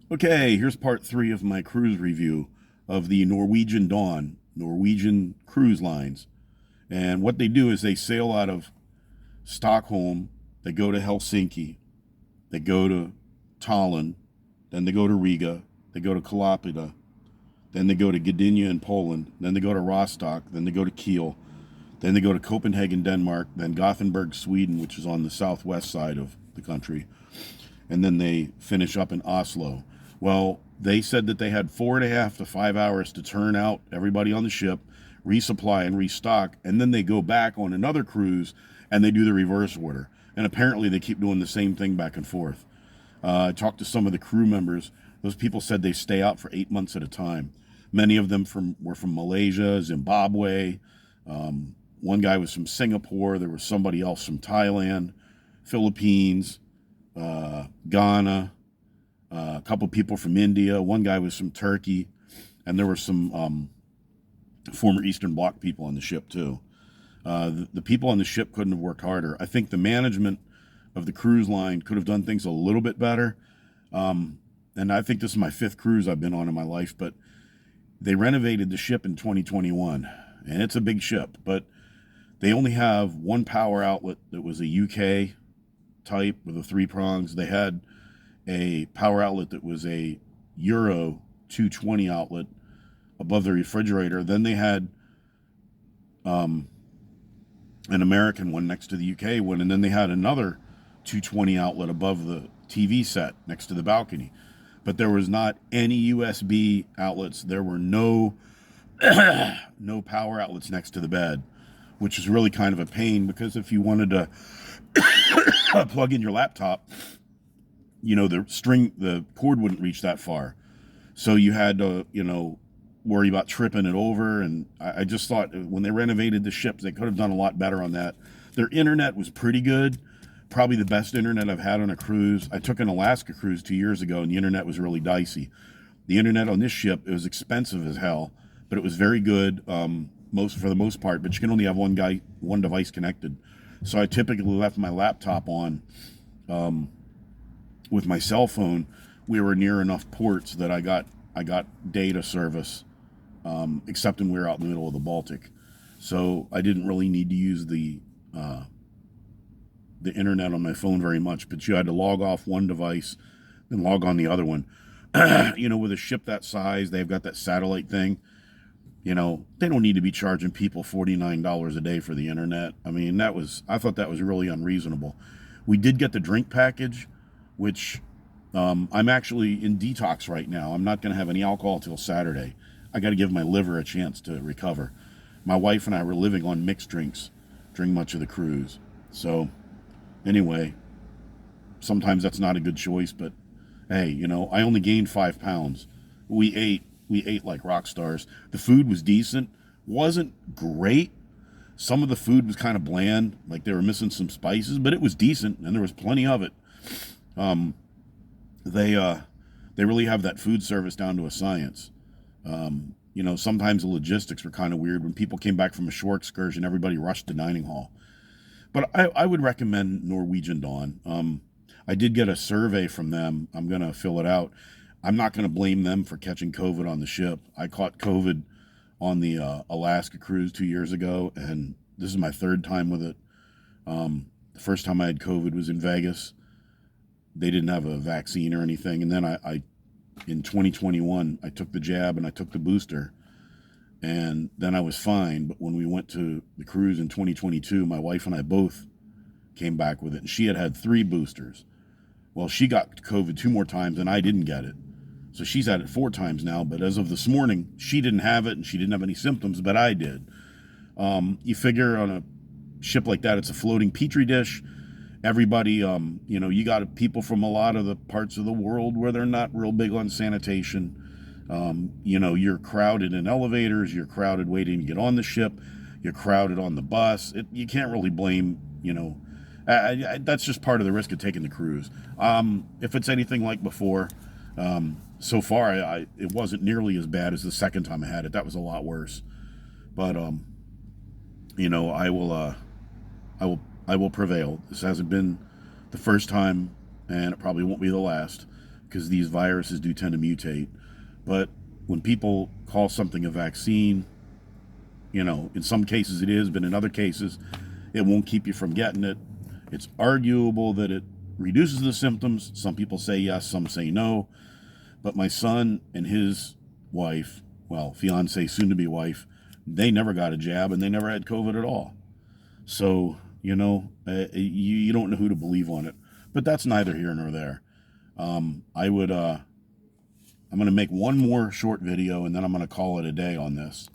Okay, here's part 3 of my cruise review of the Norwegian Dawn, Norwegian Cruise Lines. And what they do is they sail out of Stockholm, they go to Helsinki, they go to Tallinn, then they go to Riga, they go to Kalapita, then they go to Gdynia in Poland, then they go to Rostock, then they go to Kiel, then they go to Copenhagen, Denmark, then Gothenburg, Sweden, which is on the southwest side of the country, and then they finish up in Oslo. Well, they said that they had 4.5 to 5 hours to turn out everybody on the ship, resupply and restock, and then they go back on another cruise and they do the reverse order. And apparently they keep doing the same thing back and forth. I talked to some of the crew members. Those people said they stay out for 8 months at a time. Many of them were from Malaysia, Zimbabwe. One guy was from Singapore. There was somebody else from Thailand, Philippines, Ghana, a couple people from India. One guy was from Turkey, and there were some former Eastern Bloc people on the ship too. The people on the ship couldn't have worked harder. I think the management of the cruise line could have done things a little bit better. And I think this is my 5th cruise I've been on in my life, but they renovated the ship in 2021, and it's a big ship, but they only have one power outlet that was a UK type with the 3 prongs. They had a power outlet that was a Euro 220 outlet above the refrigerator. Then they had an American one next to the UK one, and then they had another 220 outlet above the TV set next to the balcony. But there was not any USB outlets. There were no no power outlets next to the bed, which is really kind of a pain, because if you wanted to plug in your laptop, the cord wouldn't reach that far. So you had to, worry about tripping it over. And I just thought when they renovated the ship, they could have done a lot better on that. Their internet was pretty good. Probably the best internet I've had on a cruise. I took an Alaska cruise 2 years ago, and the internet was really dicey. The internet on this ship, it was expensive as hell, but it was very good, for the most part. But you can only have one device connected. So I typically left my laptop on. With my cell phone, we were near enough ports that I got data service, except when we were out in the middle of the Baltic. So I didn't really need to use the internet on my phone very much, but you had to log off one device and log on the other one. With a ship that size, they've got that satellite thing. They don't need to be charging people $49 a day for the internet. I mean, I thought that was really unreasonable. We did get the drink package, which I'm actually in detox right now. I'm not going to have any alcohol till Saturday. I got to give my liver a chance to recover. My wife and I were living on mixed drinks during much of the cruise. So anyway, sometimes that's not a good choice, but hey, I only gained 5 pounds. We ate like rock stars. The food was decent, wasn't great. Some of the food was kind of bland, like they were missing some spices, but it was decent, and there was plenty of it. They really have that food service down to a science. Sometimes the logistics were kind of weird. When people came back from a shore excursion, everybody rushed to dining hall. But I would recommend Norwegian Dawn. I did get a survey from them. I'm going to fill it out. I'm not going to blame them for catching COVID on the ship. I caught COVID on the Alaska cruise 2 years ago, and this is my 3rd time with it. The first time I had COVID was in Vegas. They didn't have a vaccine or anything. And then I in 2021, I took the jab and I took the booster, and then I was fine. But when we went to the cruise in 2022, my wife and I both came back with it, and she had 3 boosters. Well, she got COVID 2 more times, and I didn't get it. So she's had it 4 times now, but as of this morning, she didn't have it, and she didn't have any symptoms, but I did. You figure on a ship like that, it's a floating petri dish. Everybody, you got people from a lot of the parts of the world where they're not real big on sanitation. You're crowded in elevators, you're crowded waiting to get on the ship, you're crowded on the bus. You can't really blame, that's just part of the risk of taking the cruise. If it's anything like before, so far, it wasn't nearly as bad as the second time I had it. That was a lot worse. But I will prevail. This hasn't been the first time, and it probably won't be the last. because these viruses do tend to mutate. But when people call something a vaccine, you know, in some cases it is, but in other cases it won't keep you from getting it. It's arguable that it reduces the symptoms. Some people say yes, some say no. But my son and his wife, well, fiance, soon to be wife, they never got a jab and they never had COVID at all. So, you know, you don't know who to believe on it. But that's neither here nor there. I'm going to make one more short video and then I'm going to call it a day on this.